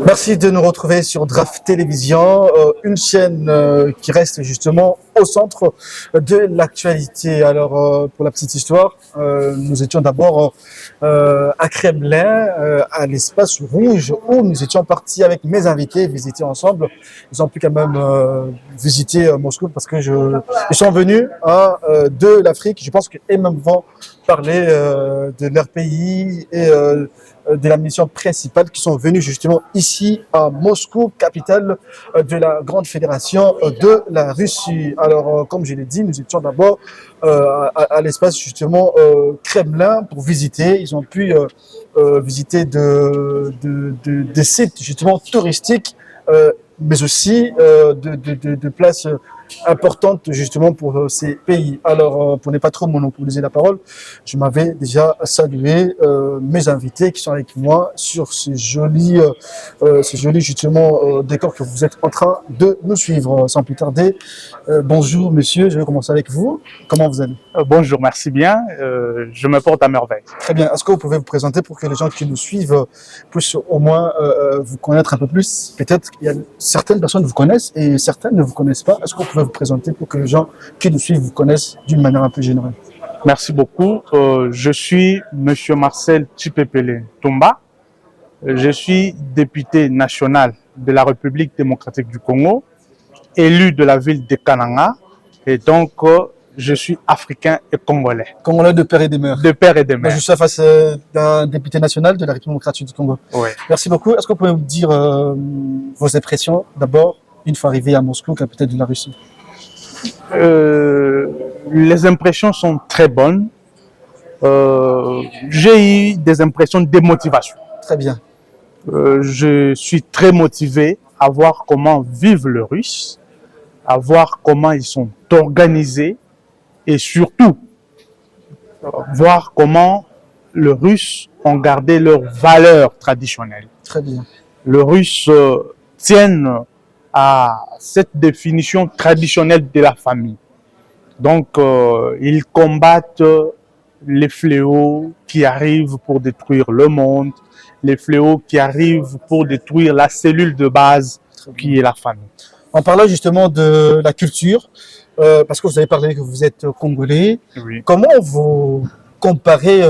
Merci de nous retrouver sur Draft Télévision, une chaîne qui reste justement au centre de l'actualité. Alors, pour la petite histoire, nous étions d'abord à Kremlin, à l'espace rouge, où nous étions partis avec mes invités visiter ensemble. Ils ont pu quand même visiter Moscou parce que ils sont venus de l'Afrique. Je pense qu'ils même vont parler de leur pays et de la mission principale qui sont venus justement ici à Moscou, capitale de la grande fédération de la Russie. Alors, comme je l'ai dit, nous étions d'abord à l'espace justement Kremlin pour visiter. Ils ont pu visiter des sites justement touristiques, mais aussi de places importantes justement pour ces pays. Alors, pour ne pas trop monopoliser la parole, je m'avais déjà salué mes invités qui sont avec moi sur ces jolis justement décors que vous êtes en train de nous suivre. Sans plus tarder, bonjour monsieur, je vais commencer avec vous. Comment vous allez? Bonjour, merci bien. Je me porte à merveille. Très bien. Est-ce que vous pouvez vous présenter pour que les gens qui nous suivent puissent au moins vous connaître un peu plus? Peut-être qu'il y a certaines personnes vous connaissent et certaines ne vous connaissent pas. Est-ce que vous pouvez vous présenter pour que les gens qui nous suivent vous connaissent d'une manière un peu générale? Merci beaucoup. Je suis Monsieur Marcel Tshipepele Tomba. Je suis député national de la République démocratique du Congo, élu de la ville de Kananga, et donc je suis africain et congolais. Congolais de père et de mère. De père et de mère. Je suis face d'un député national de la République démocratique du Congo. Oui. Merci beaucoup. Est-ce que vous pouvez me dire vos impressions d'abord, une fois arrivé à Moscou, capitale de la Russie? Les impressions sont très bonnes. J'ai eu des impressions de démotivation. Très bien. Je suis très motivé à voir comment vivent les Russes, à voir comment ils sont organisés et surtout voir comment les Russes ont gardé leurs valeurs traditionnelles. Très bien. Les Russes tiennent à cette définition traditionnelle de la famille. Donc, ils combattent les fléaux qui arrivent pour détruire le monde, les fléaux qui arrivent pour détruire la cellule de base qui est la famille. En parlant justement de la culture, parce que vous avez parlé que vous êtes congolais, Oui. comment vous comparez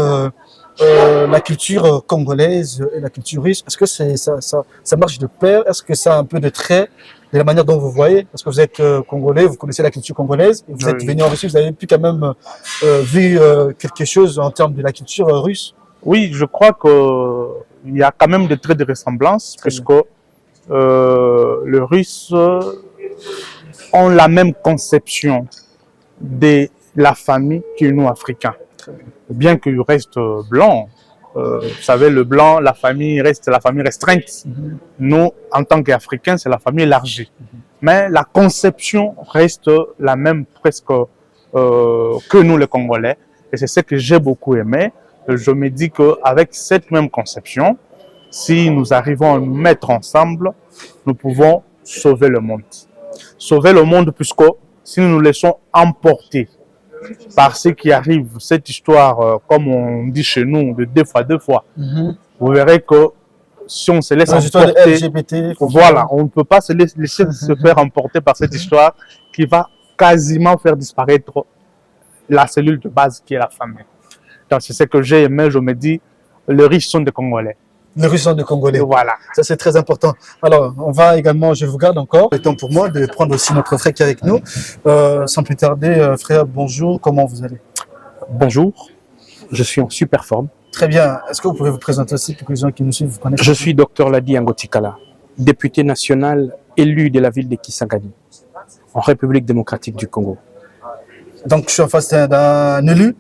la culture congolaise et la culture russe? Est-ce que ça marche de pair? Est-ce que ça a un peu de trait de la manière dont vous voyez? Parce que vous êtes congolais, vous connaissez la culture congolaise, et vous êtes venu en Russie, vous avez pu quand même vu quelque chose en termes de la culture russe? Oui, je crois qu'il y a quand même des traits de ressemblance, puisque les Russes ont la même conception de la famille que nous, Africains. Bien qu'ils restent blancs, vous savez, le blanc, la famille reste la famille restreinte. Nous, en tant qu'Africains, c'est la famille élargie. Mais la conception reste la même presque que nous, les Congolais. Et c'est ce que j'ai beaucoup aimé. Je me dis qu'avec cette même conception, si nous arrivons à nous mettre ensemble, nous pouvons sauver le monde. Sauver le monde puisque si nous nous laissons emporter par ce qui arrive, cette histoire, comme on dit chez nous, de deux fois, vous verrez que si on se laisse emporter, LGBT, voilà, on ne peut pas se laisser se faire emporter par cette histoire qui va quasiment faire disparaître la cellule de base qui est la famille. Donc c'est ce que j'ai aimé, je me dis, les riches sont des Congolais. Les Russes sont des Congolais. Voilà. Ça, c'est très important. Alors, on va également, je vous garde encore. Il est temps pour moi de prendre aussi notre frère qui est avec nous. Sans plus tarder, frère, bonjour, comment vous allez? Bonjour, je suis en super forme. Très bien. Est-ce que vous pouvez vous présenter aussi pour que les gens qui nous suivent vous connaissent? Je suis Dr Ladi Angotikala, député national élu de la ville de Kisangani, en République démocratique du Congo. Donc, je suis en face d'un élu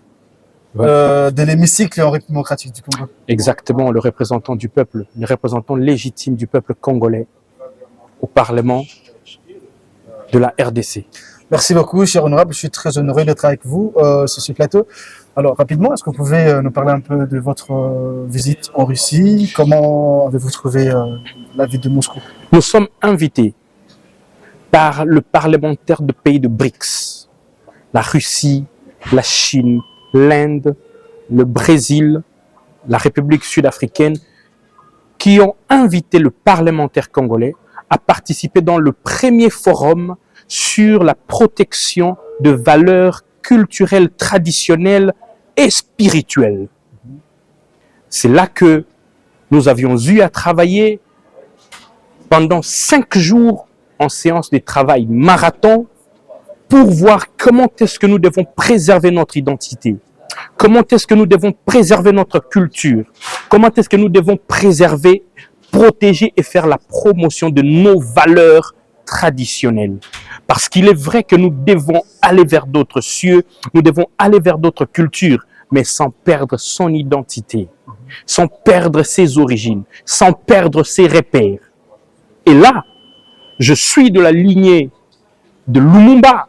de l'hémicycle en République démocratique du Congo. Exactement, le représentant du peuple, le représentant légitime du peuple congolais au Parlement de la RDC. Merci beaucoup, cher honorable. Je suis très honoré d'être avec vous sur ce plateau. Alors, rapidement, est-ce que vous pouvez nous parler un peu de votre visite en Russie? Comment avez-vous trouvé la ville de Moscou? Nous sommes invités par le parlementaire de pays de BRICS, la Russie, la Chine, l'Inde, le Brésil, la République sud-africaine, qui ont invité le parlementaire congolais à participer dans le premier forum sur la protection de valeurs culturelles, traditionnelles et spirituelles. C'est là que nous avions eu à travailler pendant 5 jours en séance de travail marathon pour voir comment est-ce que nous devons préserver notre identité, comment est-ce que nous devons préserver notre culture, comment est-ce que nous devons préserver, protéger et faire la promotion de nos valeurs traditionnelles. Parce qu'il est vrai que nous devons aller vers d'autres cieux, nous devons aller vers d'autres cultures, mais sans perdre son identité, sans perdre ses origines, sans perdre ses repères. Et là, je suis de la lignée de Lumumba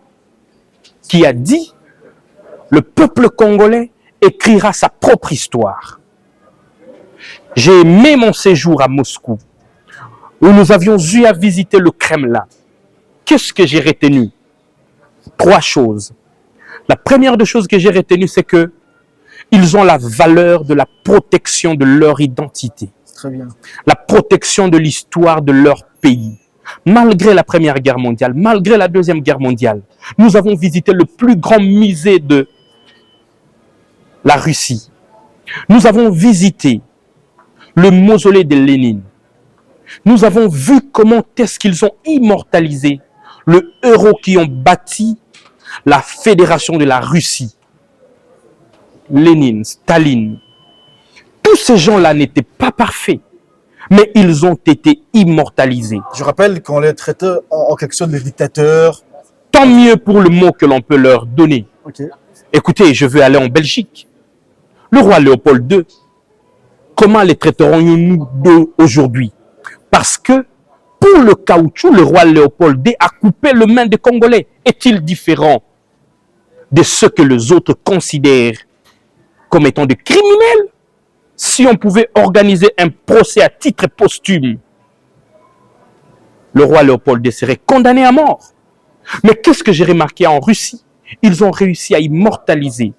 qui a dit « Le peuple congolais écrira sa propre histoire ». J'ai aimé mon séjour à Moscou, où nous avions eu à visiter le Kremlin. Qu'est-ce que j'ai retenu? 3 choses. La première des choses que j'ai retenues, c'est que ils ont la valeur de la protection de leur identité. Très bien. La protection de l'histoire de leur pays. Malgré la Première Guerre mondiale, malgré la Deuxième Guerre mondiale, nous avons visité le plus grand musée de la Russie. Nous avons visité le mausolée de Lénine. Nous avons vu comment est-ce qu'ils ont immortalisé le héros qui ont bâti la fédération de la Russie. Lénine, Staline. Tous ces gens-là n'étaient pas parfaits, mais ils ont été immortalisés. Je rappelle qu'on les traitait en quelque sorte de dictateurs. Tant mieux pour le mot que l'on peut leur donner. Okay. Écoutez, je veux aller en Belgique. Le roi Léopold II, comment les traiterions-nous aujourd'hui? Parce que pour le caoutchouc, le roi Léopold II a coupé le main des Congolais. Est-il différent de ce que les autres considèrent comme étant des criminels? Si on pouvait organiser un procès à titre posthume, le roi Léopold II serait condamné à mort. Mais qu'est-ce que j'ai remarqué en Russie? Ils ont réussi à immortaliser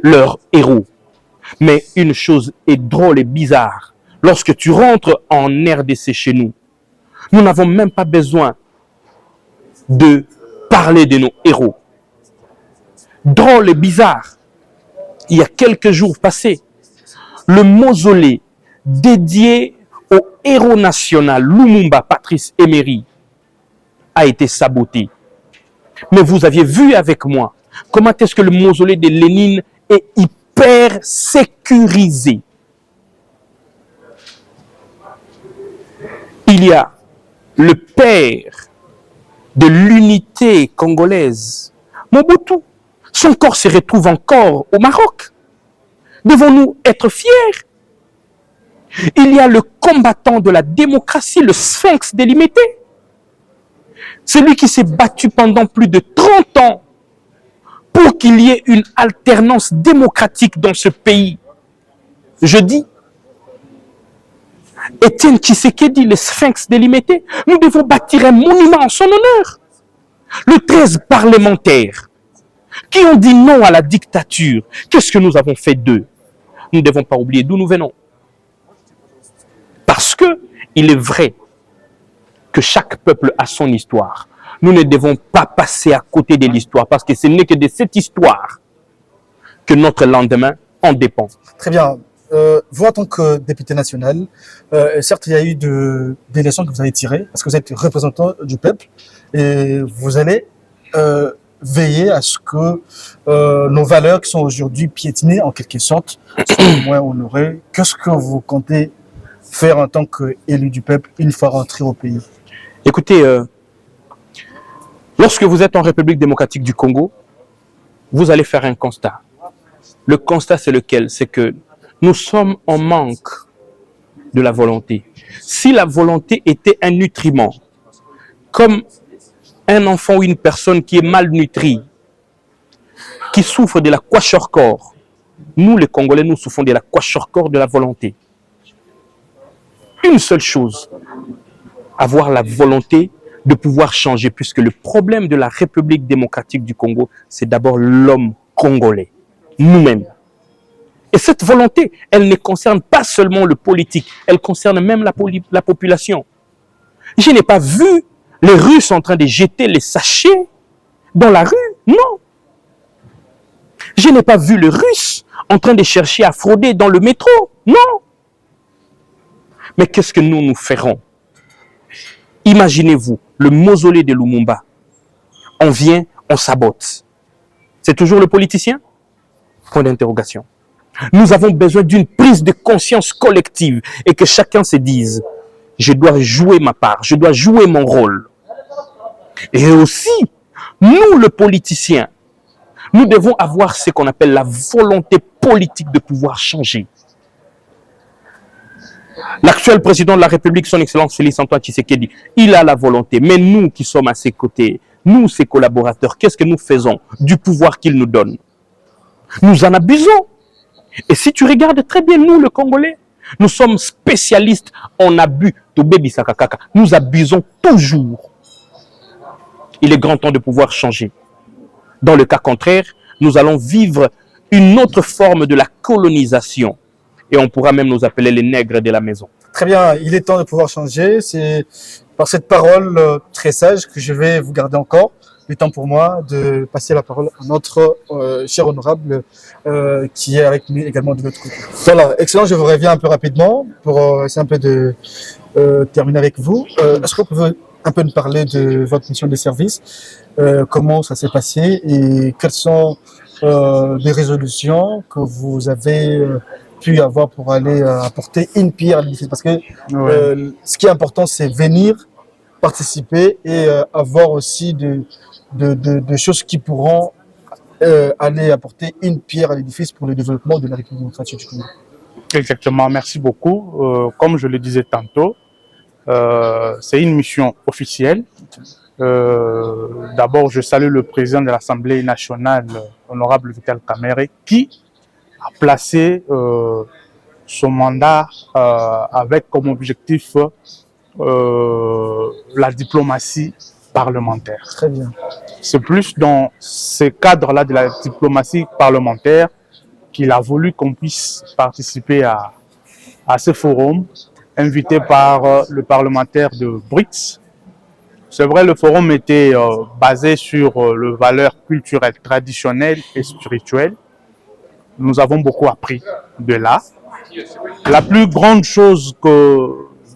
leur héros. Mais une chose est drôle et bizarre. Lorsque tu rentres en RDC chez nous, nous n'avons même pas besoin de parler de nos héros. Drôle et bizarre. Il y a quelques jours passés, le mausolée dédié au héros national Lumumba, Patrice Emery, a été saboté. Mais vous aviez vu avec moi comment est-ce que le mausolée de Lénine est hyper sécurisé. Il y a le père de l'unité congolaise, Mobutu. Son corps se retrouve encore au Maroc. Devons-nous être fiers? Il y a le combattant de la démocratie, le Sphinx délimité. Celui qui s'est battu pendant plus de 30 ans pour qu'il y ait une alternance démocratique dans ce pays. Je dis, Étienne Tshisekedi, le Sphinx délimité, nous devons bâtir un monument en son honneur. Le 13 parlementaires qui ont dit non à la dictature, qu'est-ce que nous avons fait d'eux? Nous ne devons pas oublier d'où nous venons. Parce que il est vrai que chaque peuple a son histoire. Nous ne devons pas passer à côté de l'histoire parce que ce n'est que de cette histoire que notre lendemain en dépend. Très bien. Vous, en tant que député national, certes, il y a eu des leçons que vous avez tirées parce que vous êtes représentant du peuple et vous allez veiller à ce que nos valeurs qui sont aujourd'hui piétinées, en quelque sorte, soient au moins honorées. Qu'est-ce que vous comptez faire en tant qu'élu du peuple une fois rentré au pays? Écoutez, lorsque vous êtes en République démocratique du Congo, vous allez faire un constat. Le constat, c'est lequel? C'est que nous sommes en manque de la volonté. Si la volonté était un nutriment, comme un enfant ou une personne qui est malnutrie, qui souffre de la kwashiorkor, nous les Congolais, nous souffrons de la kwashiorkor de la volonté. Une seule chose, avoir la volonté de pouvoir changer, puisque le problème de la République démocratique du Congo, c'est d'abord l'homme congolais, nous-mêmes. Et cette volonté, elle ne concerne pas seulement le politique, elle concerne même la population. Je n'ai pas vu les Russes en train de jeter les sachets dans la rue, non. Je n'ai pas vu les Russes en train de chercher à frauder dans le métro, non. Mais qu'est-ce que nous ferons? Imaginez-vous le mausolée de Lumumba. On vient, on sabote. C'est toujours le politicien? Point d'interrogation. Nous avons besoin d'une prise de conscience collective et que chacun se dise, je dois jouer ma part, je dois jouer mon rôle. Et aussi, nous, le politicien, nous devons avoir ce qu'on appelle la volonté politique de pouvoir changer. L'actuel président de la République, son Excellence Félix Antoine Tshisekedi, il a la volonté. Mais nous qui sommes à ses côtés, nous, ses collaborateurs, qu'est-ce que nous faisons du pouvoir qu'il nous donne? Nous en abusons. Et si tu regardes très bien, nous, le Congolais, nous sommes spécialistes en abus. Nous abusons toujours. Il est grand temps de pouvoir changer. Dans le cas contraire, nous allons vivre une autre forme de la colonisation. Et on pourra même nous appeler les nègres de la maison. Très bien, il est temps de pouvoir changer. C'est par cette parole très sage que je vais vous garder encore. Il est temps pour moi de passer la parole à notre cher honorable qui est avec nous également de l'autre côté. Voilà, excellent, je vous reviens un peu rapidement pour essayer un peu de terminer avec vous. Est-ce que vous pouvez un peu nous parler de votre mission de service, comment ça s'est passé et quelles sont les résolutions que vous avez pu avoir pour aller apporter une pierre à l'édifice? Parce que ce qui est important, c'est venir participer et avoir aussi de choses qui pourront aller apporter une pierre à l'édifice pour le développement de la République démocratique du Congo. Exactement, merci beaucoup. Comme je le disais tantôt, c'est une mission officielle. D'abord, je salue le président de l'Assemblée nationale, honorable Vital Kamerhe, qui a placé son mandat avec comme objectif la diplomatie parlementaire. Très bien. C'est plus dans ce cadre-là de la diplomatie parlementaire qu'il a voulu qu'on puisse participer à ce forum, invité par le parlementaire de BRICS. C'est vrai, le forum était basé sur les valeurs culturelles, traditionnelles et spirituelles. Nous avons beaucoup appris de là. La plus grande chose que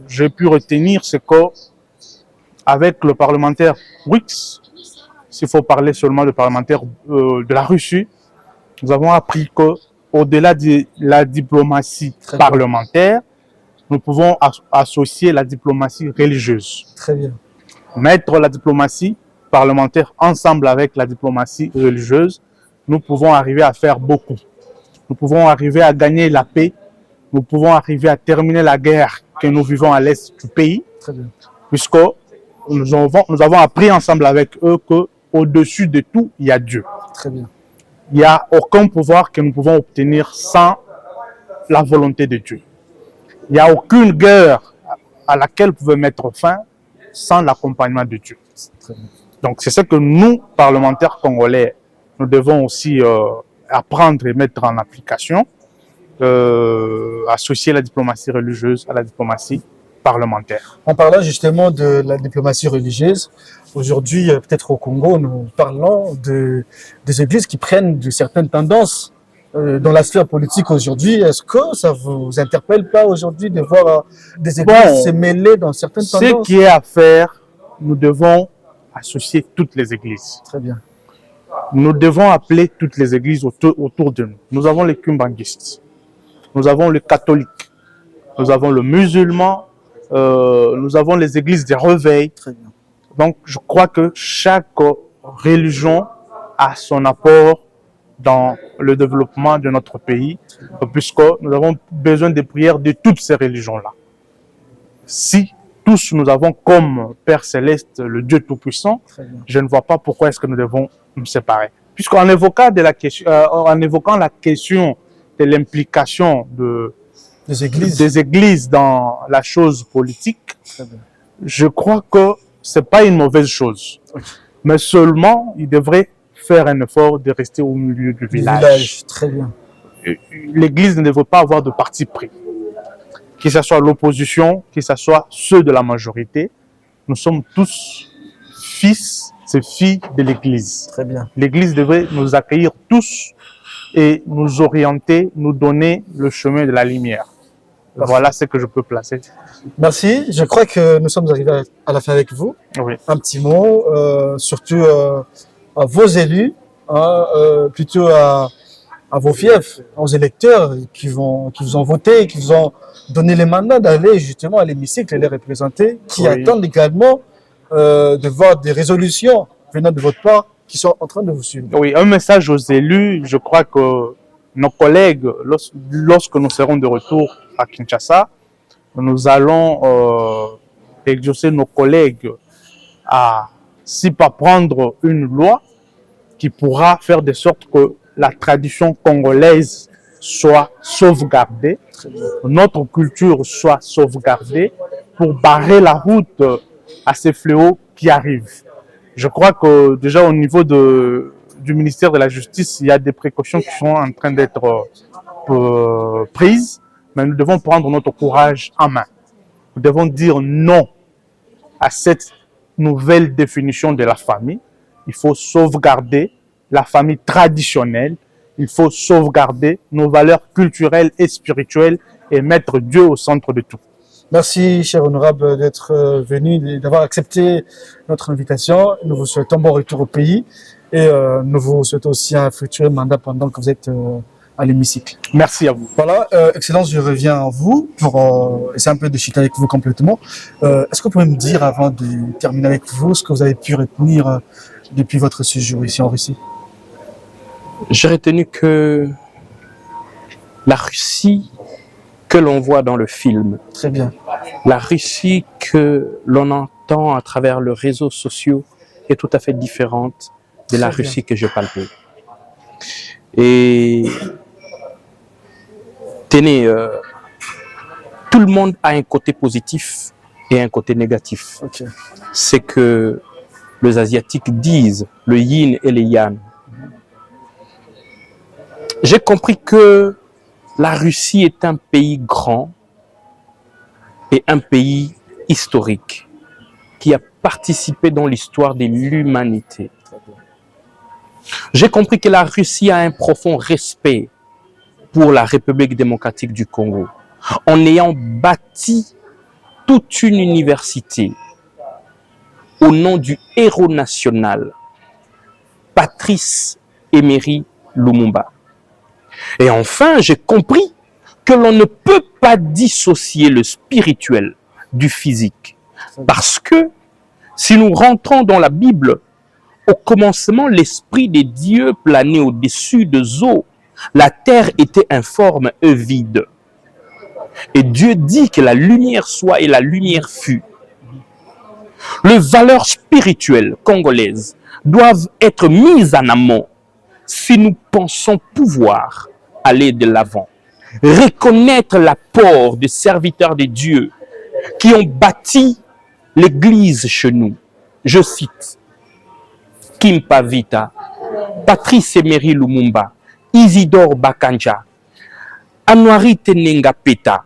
j'ai pu retenir, c'est qu'avec le parlementaire BRICS, s'il faut parler seulement de parlementaire de la Russie, nous avons appris qu'au-delà de la diplomatie parlementaire, nous pouvons associer la diplomatie religieuse. Très bien. Mettre la diplomatie parlementaire ensemble avec la diplomatie religieuse, nous pouvons arriver à faire beaucoup. Nous pouvons arriver à gagner la paix. Nous pouvons arriver à terminer la guerre que nous vivons à l'est du pays. Très bien. Puisque nous avons appris ensemble avec eux qu'au-dessus de tout, il y a Dieu. Très bien. Il n'y a aucun pouvoir que nous pouvons obtenir sans la volonté de Dieu. Il n'y a aucune guerre à laquelle vous pouvez mettre fin sans l'accompagnement de Dieu. Très bien. Donc c'est ce que nous, parlementaires congolais, nous devons aussi apprendre et mettre en application, associer la diplomatie religieuse à la diplomatie parlementaire. En parlant justement de la diplomatie religieuse, aujourd'hui, peut-être au Congo, nous parlons des églises qui prennent de certaines tendances dans la sphère politique aujourd'hui. Est-ce que ça vous interpelle pas aujourd'hui de voir des églises se mêler dans certaines tendances? Ce qui est à faire, nous devons associer toutes les églises. Très bien. Nous devons appeler toutes les églises autour de nous. Nous avons les kumbanguistes, nous avons les catholiques, nous avons le musulman, nous avons les églises des réveils. Très bien. Donc, je crois que chaque religion a son apport dans le développement de notre pays, puisque nous avons besoin des prières de toutes ces religions-là. Si tous nous avons comme Père Céleste le Dieu Tout-Puissant, je ne vois pas pourquoi est-ce que nous devons nous séparer. Puisqu'en évoquant la question de l'implication des églises dans la chose politique, je crois que ce n'est pas une mauvaise chose. Mais seulement, il devrait faire un effort de rester au milieu du village. Très bien. l'Église ne devrait pas avoir de parti pris. Que ce soit l'opposition, que ce soit ceux de la majorité, nous sommes tous fils et filles de l'Église. Très bien. L'Église devrait nous accueillir tous et nous orienter, nous donner le chemin de la lumière. Parfait. Voilà ce que je peux placer. Merci. Je crois que nous sommes arrivés à la fin avec vous. Oui. Un petit mot, surtout à vos élus, hein, plutôt à vos fiefs, aux électeurs qui vous ont voté, qui vous ont donné les mandats d'aller justement à l'hémicycle et les représenter, qui Oui. attendent également de voir des résolutions venant de votre part qui sont en train de vous suivre. Oui, un message aux élus. Je crois que nos collègues, lorsque nous serons de retour à Kinshasa, nous allons exaucer nos collègues à, si pas prendre une loi qui pourra faire de sorte que la tradition congolaise soit sauvegardée, notre culture soit sauvegardée pour barrer la route à ces fléaux qui arrivent. Je crois que déjà au niveau du ministère de la Justice, il y a des précautions qui sont en train d'être prises, mais nous devons prendre notre courage en main. Nous devons dire non à cette nouvelle définition de la famille. Il faut sauvegarder la famille traditionnelle. Il faut sauvegarder nos valeurs culturelles et spirituelles et mettre Dieu au centre de tout. Merci, cher honorable, d'être venu et d'avoir accepté notre invitation. Nous vous souhaitons bon retour au pays et nous vous souhaitons aussi un fructueux mandat pendant que vous êtes à l'hémicycle. Merci à vous. Voilà, Excellence, je reviens à vous pour essayer un peu de chuter avec vous complètement. Est-ce que vous pouvez me dire, avant de terminer avec vous, ce que vous avez pu retenir depuis votre séjour ici en Russie? J'ai retenu que la Russie que l'on voit dans le film, Très bien. la Russie que l'on entend à travers les réseaux sociaux est tout à fait différente de la Très bien. Russie que je palpais. Et tenez, tout le monde a un côté positif et un côté négatif. Ok. C'est que les Asiatiques disent le yin et le yang. J'ai compris que la Russie est un pays grand et un pays historique qui a participé dans l'histoire de l'humanité. J'ai compris que la Russie a un profond respect pour la République démocratique du Congo en ayant bâti toute une université au nom du héros national, Patrice Emery Lumumba. Et enfin, j'ai compris que l'on ne peut pas dissocier le spirituel du physique. Parce que si nous rentrons dans la Bible, au commencement, l'Esprit de Dieu planait au-dessus des eaux. La terre était informe et vide. Et Dieu dit que la lumière soit et la lumière fut. Les valeurs spirituelles congolaises doivent être mises en amont si nous pensons pouvoir aller de l'avant. Reconnaître l'apport des serviteurs de Dieu qui ont bâti l'Église chez nous. Je cite Kim Pavita, Patrice Emery Lumumba, Isidore Bakanja, Anouari Tenenga Peta,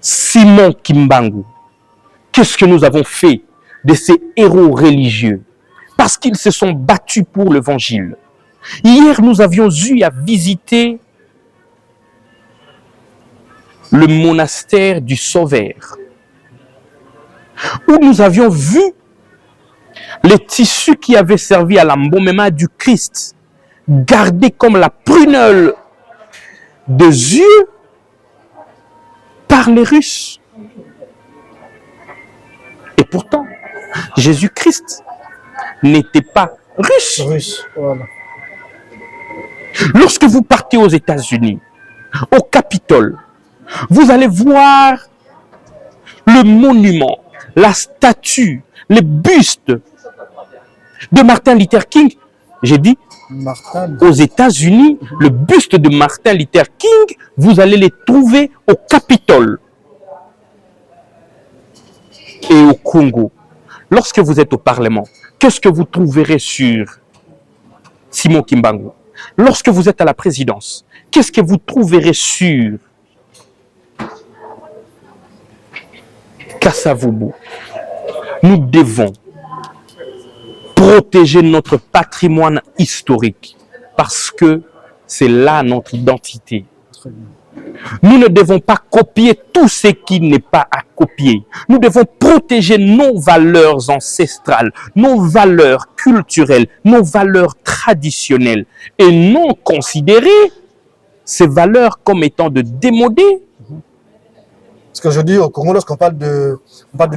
Simon Kimbangu. Qu'est-ce que nous avons fait de ces héros religieux? Parce qu'ils se sont battus pour l'évangile. Hier, nous avions eu à visiter le monastère du Sauveur, où nous avions vu les tissus qui avaient servi à l'embaumement du Christ, gardés comme la prunelle des yeux par les Russes. Et pourtant, Jésus-Christ n'était pas russe. Russe, voilà. Lorsque vous partez aux États-Unis, au Capitole, vous allez voir le monument, la statue, les bustes de Martin Luther King. J'ai dit, Martin. aux États-Unis, le buste de Martin Luther King, vous allez les trouver au Capitole. Et au Congo, lorsque vous êtes au Parlement, qu'est-ce que vous trouverez sur Simon Kimbangu? lorsque vous êtes à la présidence, qu'est-ce que vous trouverez sûr? Kasavubu, nous devons protéger notre patrimoine historique parce que c'est là notre identité. Nous ne devons pas copier tout ce qui n'est pas à copier. Nous devons protéger nos valeurs ancestrales, nos valeurs culturelles, nos valeurs traditionnelles et non considérer ces valeurs comme étant de démodées. Parce qu'aujourd'hui, au Congo, lorsqu'on parle de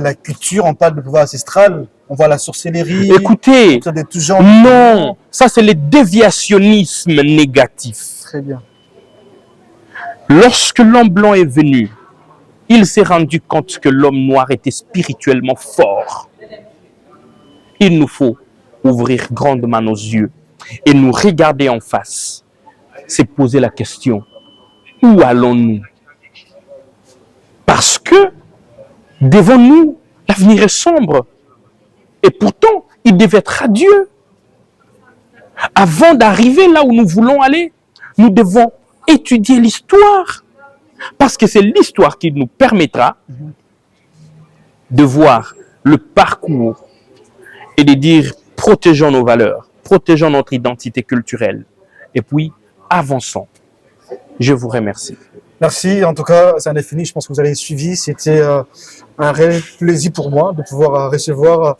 la culture, on parle de pouvoir ancestral, on voit la sorcellerie. Écoutez, de tout genre. non, ça c'est le déviationnisme négatif. Très bien. Lorsque l'homme blanc est venu, il s'est rendu compte que l'homme noir était spirituellement fort. Il nous faut ouvrir grandement nos yeux et nous regarder en face. C'est poser la question, où allons-nous? Parce que devant nous, l'avenir est sombre. Et pourtant, il devait être radieux. Avant d'arriver là où nous voulons aller, nous devons étudier l'histoire. Parce que c'est l'histoire qui nous permettra de voir le parcours et de dire protégeons nos valeurs, protégeons notre identité culturelle. Et puis, avançons. Je vous remercie. Merci. En tout cas, ça en est fini. Je pense que vous avez suivi. C'était un réel plaisir pour moi de pouvoir recevoir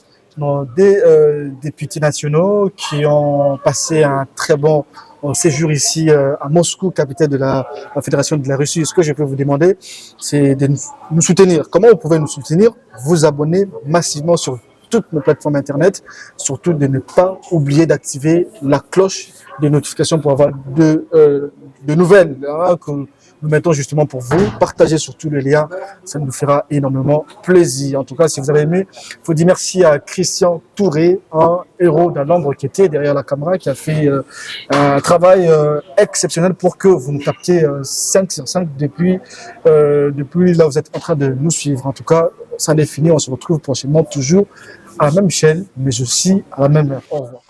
des députés nationaux qui ont passé un très bon séjour ici à Moscou, capitale de la Fédération de la Russie. Ce que je peux vous demander, c'est de nous soutenir. Comment vous pouvez nous soutenir? Vous abonner massivement sur toutes nos plateformes Internet. Surtout de ne pas oublier d'activer la cloche de notification pour avoir de nouvelles que nous mettons justement pour vous. Partagez surtout le lien, ça nous fera énormément plaisir. En tout cas, si vous avez aimé, il faut dire merci à Christian Touré, un héros dans l'ombre qui était derrière la caméra, qui a fait un travail exceptionnel pour que vous nous captiez 5 sur 5 depuis là où vous êtes en train de nous suivre. En tout cas, ça en est fini. On se retrouve prochainement toujours à la même chaîne, mais aussi à la même heure. Au revoir.